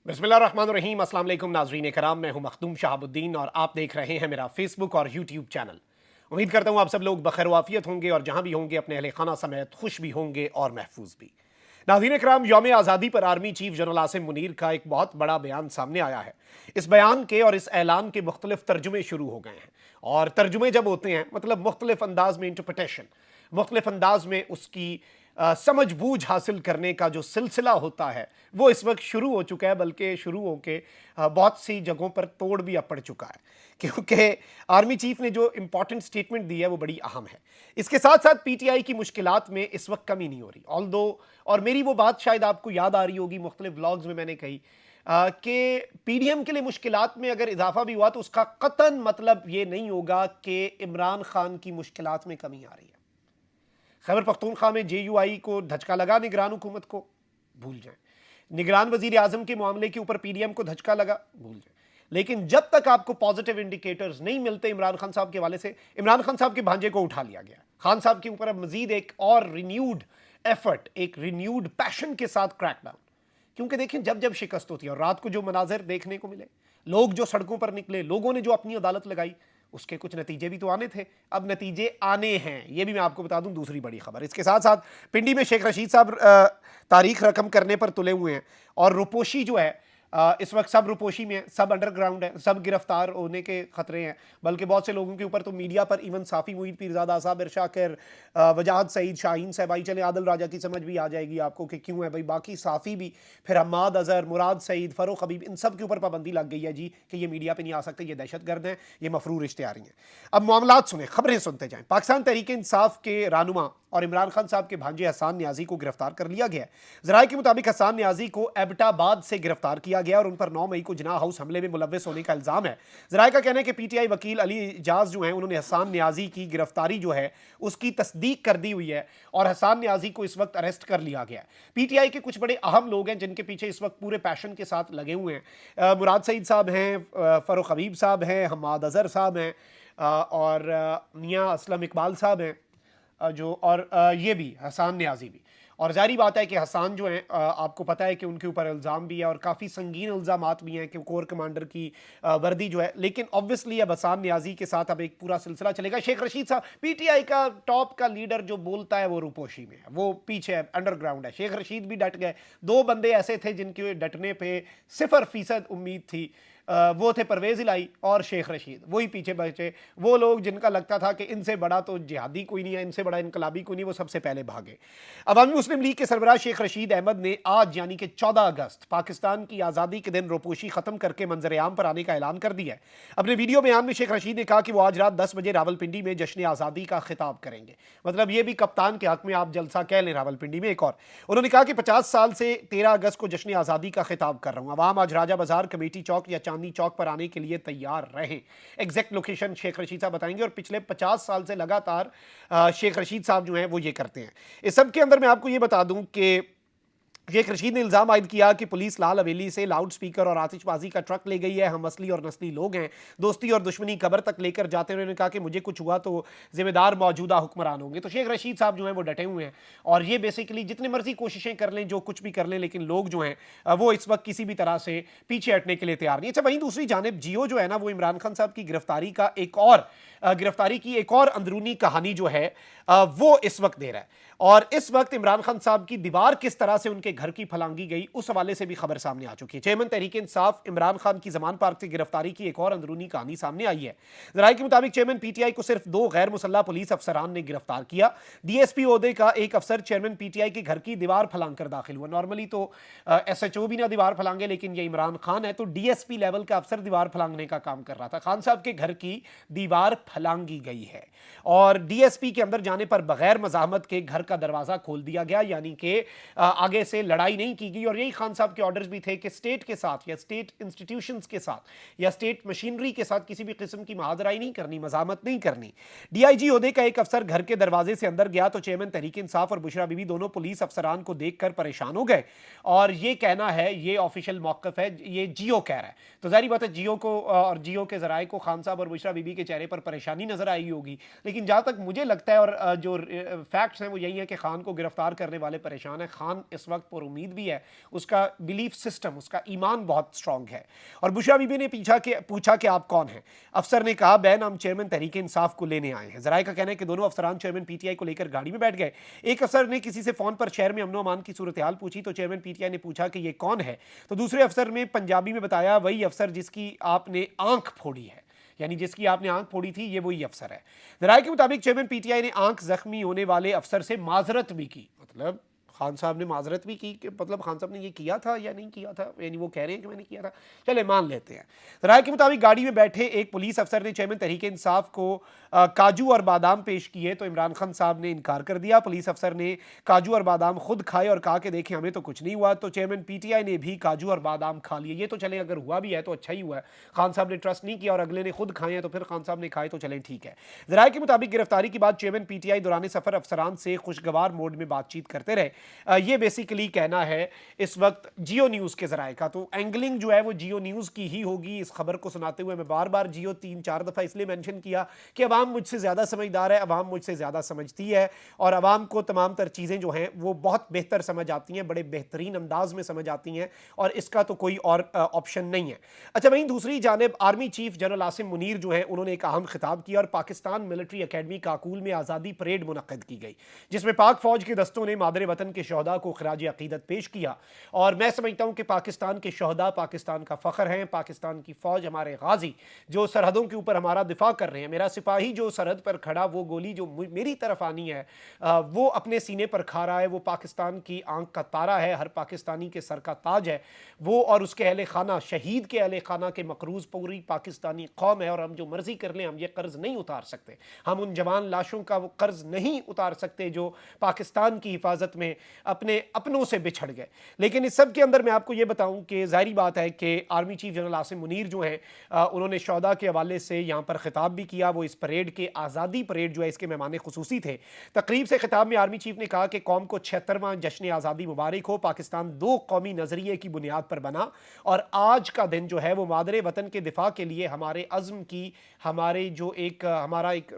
बिस्मिल्लाहिर्रहमानिर्रहीम। अस्सलाम वालेकुम नाज़रीन कराम, मैं हूं मखदूम शहाबुद्दीन और आप देख रहे हैं मेरा फेसबुक और यूट्यूब चैनल। उम्मीद करता हूं आप सब लोग बखैर वाफियत होंगे और जहां भी होंगे अपने अहले खाना समेत खुश भी होंगे और महफूज भी। नाज़रीन कराम, यौम आज़ादी पर army chief general Asim Munir का एक बहुत बड़ा बयान सामने आया है। इस बयान के और इस ऐलान के मुख्तलिफ तर्जुमे शुरू हो गए हैं और तर्जुमे जब होते हैं मतलब मुख्तलिफ अंदाज में इंटरप्रटेशन, मुख्तलिफ अंदाज में उसकी समझ बूझ हासिल करने का जो सिलसिला होता है वो इस वक्त शुरू हो चुका है, बल्कि शुरू होकर बहुत सी जगहों पर तोड़ भी अब पड़ चुका है, क्योंकि आर्मी चीफ ने जो इंपॉर्टेंट स्टेटमेंट दी है वो बड़ी अहम है। इसके साथ साथ पीटीआई की मुश्किलात में इस वक्त कमी नहीं हो रही, ऑल्दो, और मेरी वो बात शायद आपको याद आ रही होगी, मुख्तलिफ व्लॉग्स में मैंने कही कि पीडीएम के लिए मुश्किलात में अगर इजाफा भी हुआ तो उसका कतन मतलब ये नहीं होगा कि इमरान खान की मुश्किलात में कमी आ रही है। खैबर पख्तूनख्वा में जेयूआई को धचका लगा, निगरान हुकूमत को भूल जाएं। निगरान वजीर आजम के मामले के ऊपर पीडीएम को धचका लगा, भूल जाएं। लेकिन जब तक आपको पॉजिटिव इंडिकेटर्स नहीं मिलते इमरान खान साहब के हवाले से, इमरान खान साहब के भांजे को उठा लिया गया, खान साहब के ऊपर अब मजीद एक और रिन्यूड एफर्ट, एक रिन्यूड पैशन के साथ क्रैकडाउन। क्योंकि देखें, जब जब शिकस्त होती है और रात को जो मनाजिर देखने को मिले, लोग जो सड़कों पर निकले, लोगों ने जो अपनी अदालत लगाई, उसके कुछ नतीजे भी तो आने थे। अब नतीजे आने हैं, ये भी मैं आपको बता दूं। दूसरी बड़ी खबर, इसके साथ साथ पिंडी में शेख रशीद साहब तारीख रकम करने पर तुले हुए हैं और रुपोशी जो है इस वक्त सब रुपोशी में है, सब अंडरग्राउंड है, सब गिरफ्तार होने के खतरे हैं। बल्कि बहुत से लोगों के ऊपर तो मीडिया पर इवन साफ़ी मुईद पीरजादा साहब, इरशाकर, वजाहत सईद, शाहीन साहब, आई चले आदिल राजा की समझ भी आ जाएगी आपको कि क्यों है भाई। बाकी साफ़ी भी, फिर हम्माद अजहर, मुराद सईद, फ़ारूक हबीब, इन सब के ऊपर पाबंदी लग गई है जी कि ये मीडिया पर नहीं आ सकते, ये दहशतगर्द हैं, ये मफरूर इश्तिहारी हैं। अब मामलात सुने, खबरें सुनते जाएं। पाकिस्तान तहरीक इंसाफ के रहनुमा और इमरान खान साहब के भांजे हसान न्याजी को गिरफ्तार कर लिया गया। ज़राए के मुताबिक हसान न्याजी को एबटाबाद से गिरफ्तार किया गया और उन पर 9 मई को जिना हाउस हमले में मुलव्वस होने का इल्जाम है। ज़राए का कहना है कि पीटीआई वकील अली इजाज जो है, उन्होंने हसान न्याजी की गिरफ्तारी जो है उसकी तस्दीक कर दी हुई है और हसान न्याजी को इस वक्त अरेस्ट कर लिया गया। पीटीआई के कुछ बड़े अहम लोग हैं जिनके पीछे इस वक्त पूरे पैशन के साथ लगे हुए हैं। मुराद सईद साहब हैं, फ़ारूक हबीब साहब हैं, हम्माद अजहर साहब हैं और मियाँ असलम इकबाल साहब हैं जो, और ये भी हसान न्याजी भी। और जारी बात है कि हसान जो है, आपको पता है कि उनके ऊपर इल्ज़ाम भी है और काफ़ी संगीन इल्ज़ामात भी हैं कि कोर कमांडर की वर्दी जो है। लेकिन ऑब्वियसली अब हसान न्याजी के साथ अब एक पूरा सिलसिला चलेगा। शेख रशीद साहब, पीटीआई का टॉप का लीडर जो बोलता है वो रुपोशी में है, वो पीछे है, अंडरग्राउंड है। शेख रशीद भी डट गए। दो बंदे ऐसे थे जिनके डटने पर 0% उम्मीद थी, वो थे परवेज़ इलाही और शेख रशीद, वही पीछे बचे। वो लोग जिनका लगता था कि इनसे बड़ा तो जिहादी कोई नहीं है, इनसे बड़ा इनकलाबी कोई नहीं, वो सबसे पहले भागे। अवामी मुस्लिम लीग के सरबराह शेख रशीद अहमद ने आज यानी कि 14 अगस्त पाकिस्तान की आज़ादी के दिन रोपोशी ख़त्म करके मंजर आम पर आने का ऐलान कर दिया है। अपने वीडियो बयान में शेख रशीद ने कहा कि वो आज रात 10 बजे रावलपिंडी में जश्न आज़ादी का खिताब करेंगे। मतलब ये भी कप्तान के हक में आप जलसा कह लें रावलपिंडी में। एक और उन्होंने कहा कि 50 साल से 13 अगस्त को जश्न आज़ादी का खिताब कर रहा हूँ। अवाम आज राजा बाजार, कमेटी चौक या चांदनी चौक पर आने के लिए तैयार रहें। एग्जैक्ट लोकेशन शेख रशीद साहब बताएंगे और पिछले 50 साल से लगातार शेख रशीद साहब जो हैं वो ये करते हैं। इस सब के अंदर मैं आपको ये बता दूं कि शेख रशीद ने इल्जाम आयद किया कि पुलिस लाल हवेली से लाउड स्पीकर और आतिशबाजी का ट्रक ले गई है। हम असली और नस्ली लोग हैं, दोस्ती और दुश्मनी कब्र तक लेकर जाते हैं। उन्होंने कहा कि मुझे कुछ हुआ तो जिम्मेदार मौजूदा हुक्मरान होंगे। तो शेख रशीद साहब जो हैं वो डटे हुए हैं और ये बेसिकली जितनी मर्जी कोशिशें कर लें, जो कुछ भी कर लें, लेकिन लोग जो हैं वो इस वक्त किसी भी तरह से पीछे हटने के लिए तैयार नहीं। अच्छा, वहीं दूसरी जानिब जियो जो है ना, वो इमरान खान साहब की गिरफ्तारी का गिरफ्तारी की एक और अंदरूनी कहानी जो है वो इस वक्त दे रहा है। और इस वक्त इमरान खान साहब की दीवार किस तरह से उनके घर की फलांगी गई, उस हवाले से भी खबर सामने आ चुकी है। चेयरमैन तहरीक इंसाफ इमरान खान की जमान पार्क से गिरफ्तारी की एक और अंदरूनी कहानी सामने आई है। जराये के मुताबिक चेयरमैन पीटीआई को सिर्फ 2 गैर मुसल्लह पुलिस अफसरान ने गिरफ्तार किया। डीएसपी ओहदे का एक अफसर चेयरमैन पीटीआई के घर की दीवार फलांग कर दाखिल हुआ। नॉर्मली तो एसएचओ भी ना दीवार फलांगे, लेकिन ये इमरान खान है तो डीएसपी लेवल का अफसर दीवार फलांगने का काम कर रहा था। खान साहब के घर की दीवार फलांगी गई है और डीएसपी के अंदर जाने पर बगैर मज़ाहमत के घर का दरवाजा खोल दिया गया, यानी कि आगे से लड़ाई नहीं की गई। और यही खान साहब के ऑर्डर्स भी थे कि स्टेट के साथ या स्टेट इंस्टीट्यूशंस के साथ या स्टेट मशीनरी के साथ किसी भी किस्म की महाजराई नहीं करनी, मज़ाहमत नहीं करनी। डीआईजी ओहदे का एक अफसर घर के दरवाजे से अंदर गया तो चेयरमैन तहरीक इंसाफ और बुशरा बीबी दोनों पुलिस अफसरान को देखकर परेशान हो गए। और ये कहना है, ये ऑफिशियल मौक़िफ़ है, ये जियो कह रहा है। तो जाहिर बात है जियो को और जियो के ज़राए को खान साहब और बुशरा बीबी के चेहरे पर परेशानी नजर आई होगी। लेकिन जहां तक मुझे लगता है और जो फैक्ट्स हैं वो यही रही हैं कि खान को गिरफ्तार करने वाले परेशान हैं। खान इस वक्त पर उम्मीद भी है, उसका बिलीफ सिस्टम, उसका ईमान बहुत स्ट्रांग है। और बुशरा बीबी ने पूछा कि आप कौन हैं। अफसर ने कहा बैन हम चेयरमैन तहरीक इंसाफ को लेने आए हैं। जराए का कहना है कि दोनों अफसरान चेयरमैन पीटीआई को लेकर गाड़ी में बैठ गए। एक अफसर ने किसी से फोन पर शहर में अमनो अमान की सूरत हाल पूछी तो चेयरमैन पीटीआई ने पूछा कि ये कौन है, तो दूसरे अफसर ने पंजाबी में बताया वही अफसर जिसकी आपने आंख फोड़ी है, यानी जिसकी आपने आंख फोड़ी थी ये वही अफसर है। जराये के मुताबिक चेयरमैन पीटीआई ने आंख जख्मी होने वाले अफसर से माजरत भी की। मतलब खान साहब ने माजरत भी की कि मतलब खान साहब ने ये किया था या नहीं किया था, यानी वो कह रहे हैं कि मैंने किया था, चले मान लेते हैं। राय के मुताबिक गाड़ी में बैठे एक पुलिस अफसर ने चेयरमैन तहरीक इंसाफ को काजू और बादाम पेश किए तो इमरान खान साहब ने इनकार कर दिया। पुलिस अफसर ने काजू और बादाम खुद खाए और कहा कि देखें हमें तो कुछ नहीं हुआ, तो चेयरमैन पीटीआई ने भी काजू और बादाम खा लिए। ये तो चले अगर हुआ भी है तो अच्छा ही हुआ है, खान साहब ने ट्रस्ट नहीं किया और अगले ने खुद खाए हैं तो फिर खान साहब ने खाए तो चलें ठीक है। जराये के मुताबिक गिरफ्तारी के बाद चेयरमैन पीटीआई दौरान सफर अफसरान से खुशगवार मोड में बातचीत करते रहे। ये बेसिकली कहना है इस वक्त जियो न्यूज़ के जराये का। तो एंगलिंग जो है वो जियो न्यूज़ की ही होगी। इस खबर को सुनाते हुए मैं बार बार जियो 3-4 दफ़ा इसलिए मेंशन किया कि अवाम मुझसे ज़्यादा समझदार है, अवाम मुझसे ज़्यादा समझती है और अवाम को तमाम तर चीज़ें जो हैं वो बहुत बेहतर समझ आती हैं, बड़े बेहतरीन अंदाज में समझ आती हैं और इसका तो कोई और ऑप्शन नहीं है। अच्छा, वहीं दूसरी जानिब army chief general Asim Munir जो हैं उन्होंने एक अहम खिताब किया और पाकिस्तान मिलिट्री अकेडमी काकूल में आज़ादी परेड मुनक्किद की गई, जिसमें पाक फौज के दस्तों ने मादरे वतन के शहदा को खिराज अकीदत पेश किया। और मैं समझता हूँ कि पाकिस्तान के शहदा पाकिस्तान का फ़ख्र हैं, पाकिस्तान की फ़ौज, हमारे गाजी जो सरहदों के ऊपर हमारा दिफा कर रहे हैं, मेरा सिपाही जो सरहद पर खड़ा वो गोली जो मेरी तरफ आनी है वो अपने सीने पर खा रहा है, वो पाकिस्तान की आंख का तारा है, हर पाकिस्तानी के सर का ताज है वो, और उसके अहले खाना, शहीद के अहले खाना के मकरूज़ पूरी पाकिस्तानी कौम है। और हम जो मर्जी कर लें हम ये कर्ज नहीं उतार सकते, हम उन जवान लाशों का वो कर्ज नहीं उतार सकते जो पाकिस्तान की हिफाजत में अपने अपनों से बिछड़ गए। लेकिन इस सब के अंदर मैं आपको ये बताऊं कि जाहिर बात है कि army chief general Asim Munir जो हैं उन्होंने शौदा के हवाले से यहाँ पर खिताब भी किया। वो इस परेड के आज़ादी परेड जो है इसके मेहमान खुसूसी थे। तकरीब से खिताब में आर्मी चीफ ने कहा कि कौम को 76वां जश्न आज़ादी मुबारक हो। पाकिस्तान 2 कौमी नज़रिए की बुनियाद पर बना और आज का दिन जो है वो मादरे वतन के दिफा के लिए हमारे अज़्म की, हमारे जो एक हमारा एक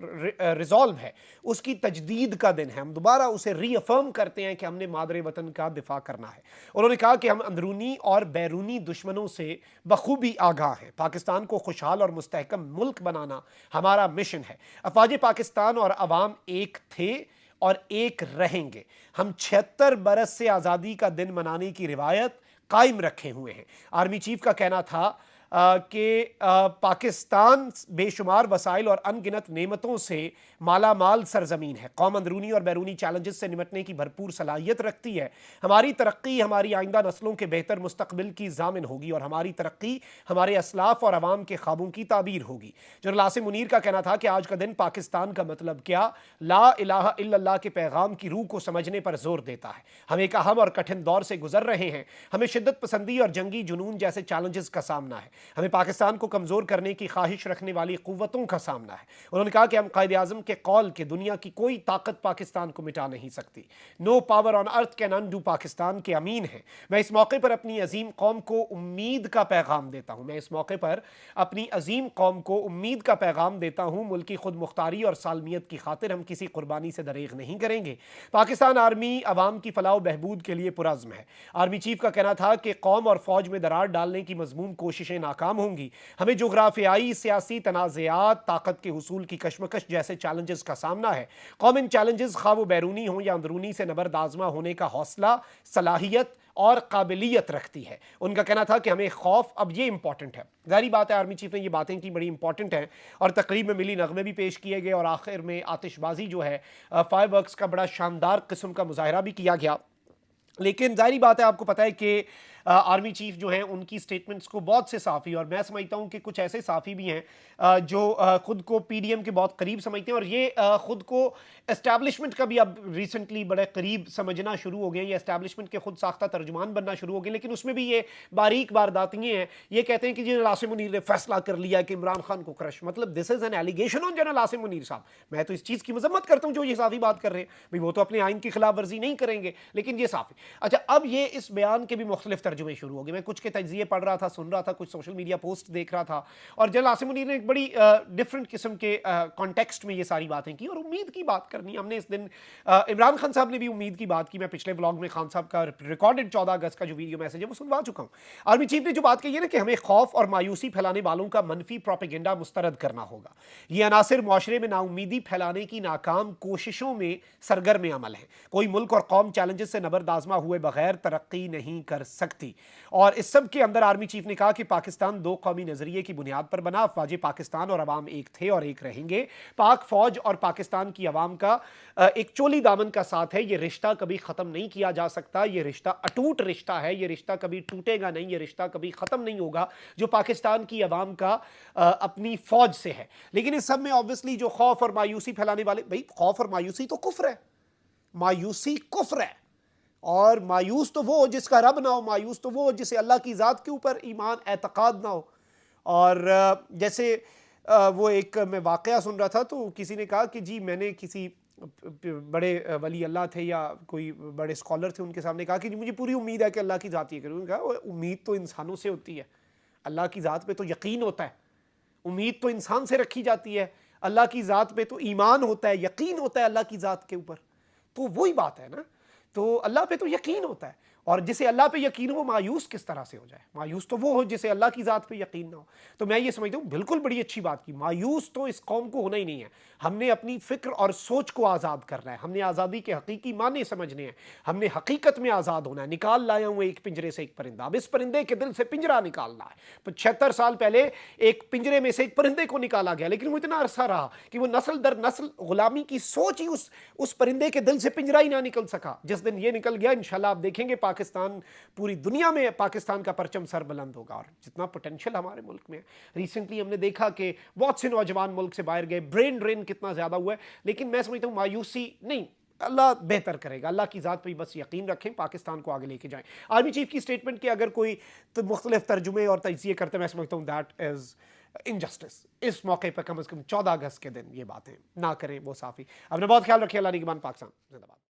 रिजॉल्व है उसकी तजदीद का दिन है। हम दोबारा उसे रीअफर्म करते हैं कि हमने मादरे वतन का दिफा करना है। उन्होंने कहा कि हम अंदरूनी और बैरूनी दुश्मनों से बखूबी आगाह हैं। पाकिस्तान को खुशहाल और मुस्तहकम मुल्क बनाना हमारा मिशन है। अफवाज पाकिस्तान और अवाम एक थे और एक रहेंगे। हम 76 बरस से आज़ादी का दिन मनाने की रिवायत कायम रखे हुए हैं। आर्मी चीफ का कहना था कि पाकिस्तान बेशुमार वसाइल और अनगिनत नेमतों से माला माल सरजमीन है। कौम अंदरूनी और बैरूनी चैलेंजेस से निपटने की भरपूर सलाहियत रखती है। हमारी तरक्की हमारी आइंदा नस्लों के बेहतर मुस्तकबिल की जामिन होगी और हमारी तरक्की हमारे असलाफ और अवाम के ख्वाबों की ताबीर होगी। जनरल आसिम मुनीर का कहना था कि आज का दिन पाकिस्तान का मतलब क्या, ला इलाहा इल्लल्लाह के पैगाम की रूह को समझने पर जोर देता है। हम एक अहम और कठिन दौर से गुजर रहे हैं। हमें शिद्दत पसंदी और जंगी जुनून जैसे चैलेंजेस का सामना है। हमें पाकिस्तान को कमजोर करने की ख्वाहिश रखने वाली कुव्वतों का सामना है। उन्होंने कहा कि हम कायदे आज़म के कौल के दुनिया की कोई ताकत पाकिस्तान को मिटा नहीं सकती। No power on earth can undo Pakistan के अमीन हैं। मैं इस मौके पर अपनी अजीम कौम को उम्मीद का पैगाम देता हूँ। मैं इस मौके पर अपनी अजीम कौम को उम्मीद का पैगाम देता हूँ। मुल्क की खुद मुख्तारी और सालमियत की खातिर हम किसी कुर्बानी से दरेग नहीं करेंगे। पाकिस्तान आर्मी अवाम की फलाह बहबूद के लिए पुरज़्म है। आर्मी चीफ का कहना था कि कौम और फौज में दरार डालने की मजमून कोशिशें नाकाम होंगी। हमें जोग्राफियाई सियासी तनाज़ात, ताकत के हुसूल की कशमकश जैसे चैलेंजेस का सामना है। कौम इन चैलेंजेस खा वो बैरूनी हो या अंदरूनी से नबर्द आज़मा होने का हौसला, सलाहियत और काबिलियत रखती है। उनका कहना था कि हमें खौफ, अब ये इंपॉर्टेंट है, जाहिर बात है आर्मी चीफ ने ये बातें की, बड़ी इंपॉर्टेंट हैं और तकरीब में मिली नगमे भी पेश किए गए और आखिर में आतिशबाजी जो है फायरवर्क्स का बड़ा शानदार किस्म का मुजाहरा भी किया गया। लेकिन जाहिर बात है आपको पता है कि आर्मी चीफ जो हैं उनकी स्टेटमेंट्स को बहुत से साफ़ी, और मैं समझता हूं कि कुछ ऐसे साफ़ी भी हैं जो ख़ुद को पीडीएम के बहुत करीब समझते हैं और ये ख़ुद को एस्टैब्लिशमेंट का भी अब रिसेंटली बड़े करीब समझना शुरू हो गए। ये एस्टैब्लिशमेंट के खुद साख्ता तर्जुमान बनना शुरू हो गए। लेकिन उसमें भी ये बारीक वारदातियाँ हैं। ये कहते हैं कि जनरल आसिम मुनीर ने फैसला कर लिया कि इमरान खान को क्रश, मतलब this is an allegation on general Asim Munir साहब। मैं तो इस चीज़ की मजम्मत करता हूँ जो ये साफ़ी बात कर रहे हैं, भाई वो तो अपने आइन की खिलाफ वर्जी नहीं करेंगे, लेकिन ये साफ़ी। अच्छा, अब ये इस बयान के भी मुख्तलिफ तर्जुमे शुरू हो गए। मैं कुछ के तज्जिए पढ़ रहा था, सुन रहा था, कुछ सोशल मीडिया पोस्ट देख रहा था, और जनरल आसिम मुनीर ने एक बड़ी डिफरेंट किस्म के कॉन्टेक्स्ट में ये सारी बातें की। और उम्मीद की बात करनी, हमने इस दिन इमरान खान साहब ने भी उम्मीद की बात की। मैं पिछले व्लॉग में खान साहब का रिकॉर्डेड 14 अगस्त का जो वीडियो मैसेज है वो सुनवा चुका हूँ। आर्मी चीफ ने जो बात कही है ना कि हमें खौफ और मायूसी फैलाने वालों का मनफी प्रोपेगेंडा मुस्तरद करना होगा। ये अनासिर मुआशरे में नाउमीदी फैलाने की नाकाम कोशिशों में सरगर्म अमल है। कोई मुल्क और कौम चैलेंजेस से नबरदाजमा हुए बगैर तरक्की नहीं कर सकती। और इस सब के अंदर आर्मी चीफ ने कहा कि पाकिस्तान दो कौमी नजरिए की बुनियाद पर बना। अफवाज पाकिस्तान और अवाम एक थे और एक रहेंगे। पाक फौज और पाकिस्तान की अवाम का एक चोली दामन का साथ है। यह रिश्ता कभी खत्म नहीं किया जा सकता। यह रिश्ता अटूट रिश्ता है। यह रिश्ता कभी टूटेगा नहीं। यह रिश्ता कभी खत्म नहीं होगा जो पाकिस्तान की अवाम का अपनी फौज से है। लेकिन इस सब में ऑब्वियसली जो खौफ और मायूसी फैलाने वाले, भाई खौफ और मायूसी तो कुफ्र है। मायूसी कुफ्र है। और मायूस तो वो जिसका रब ना हो, मायूस तो वो जिसे अल्लाह की ज़ात के ऊपर ईमान एतकाद ना हो। और जैसे वो एक मैं वाक़या सुन रहा था तो किसी ने कहा कि जी मैंने किसी बड़े वली अल्लाह थे या कोई बड़े स्कॉलर थे, उनके सामने कहा कि मुझे पूरी उम्मीद है कि अल्लाह की ज़ात ये करूँ। कहा उम्मीद तो इंसानों से होती है, अल्लाह की ज़ात पे तो यकीन होता है। उम्मीद तो इंसान से रखी जाती है, अल्लाह की ज़ात पे तो ईमान होता है, यकीन होता है अल्लाह की ज़ात के ऊपर। तो वही बात है ना, तो अल्लाह पे तो यकीन होता है। और जिसे अल्लाह पे यकीन हो मायूस किस तरह से हो जाए? मायूस तो वो हो जिसे अल्लाह की ज़ात पे यकीन ना हो। तो मैं ये समझता हूँ बिल्कुल बड़ी अच्छी बात की। मायूस तो इस कौम को होना ही नहीं है। हमने अपनी फ़िक्र और सोच को आज़ाद करना है। हमने आज़ादी के हकीकी माने समझने हैं। हमने हकीकत में आज़ाद होना है। निकाल लाया हूँ एक पिंजरे से एक परिंदा, अब इस परिंदे के दिल से पिंजरा निकालना है। 75 साल पहले एक पिंजरे में से एक परिंदे को निकाला गया, लेकिन वो इतना अरसा रहा कि वो नस्ल दर नस्ल गुलामी की सोच ही उस परिंदे के दिल से पिंजरा ही ना निकल सका। जिस दिन ये निकल गया, इंशाल्लाह आप देखेंगे पाकिस्तान, पूरी दुनिया में पाकिस्तान का परचम सर बुलंद होगा। और जितना पोटेंशियल हमारे मुल्क में है, रिसेंटली हमने देखा कि बहुत से नौजवान मुल्क से बाहर गए, ब्रेन ड्रेन कितना ज्यादा हुआ है। लेकिन मैं समझता हूँ मायूसी नहीं, अल्लाह बेहतर करेगा। अल्लाह की ज़ात पर बस यकीन रखें, पाकिस्तान को आगे लेके जाएं। आर्मी चीफ की स्टेटमेंट के अगर कोई तो मुख्तलिफ तर्जुमे और तजिए करते, मैं समझता हूँ दैट इज़ इनजस्टिस। इस मौके पर कम से कम 14 अगस्त के दिन ये बातें ना करें, वो साफ़ी। अपना बहुत ख्याल रखिए। अल्लाह निगहबान। पाकिस्तान जिंदाबाद।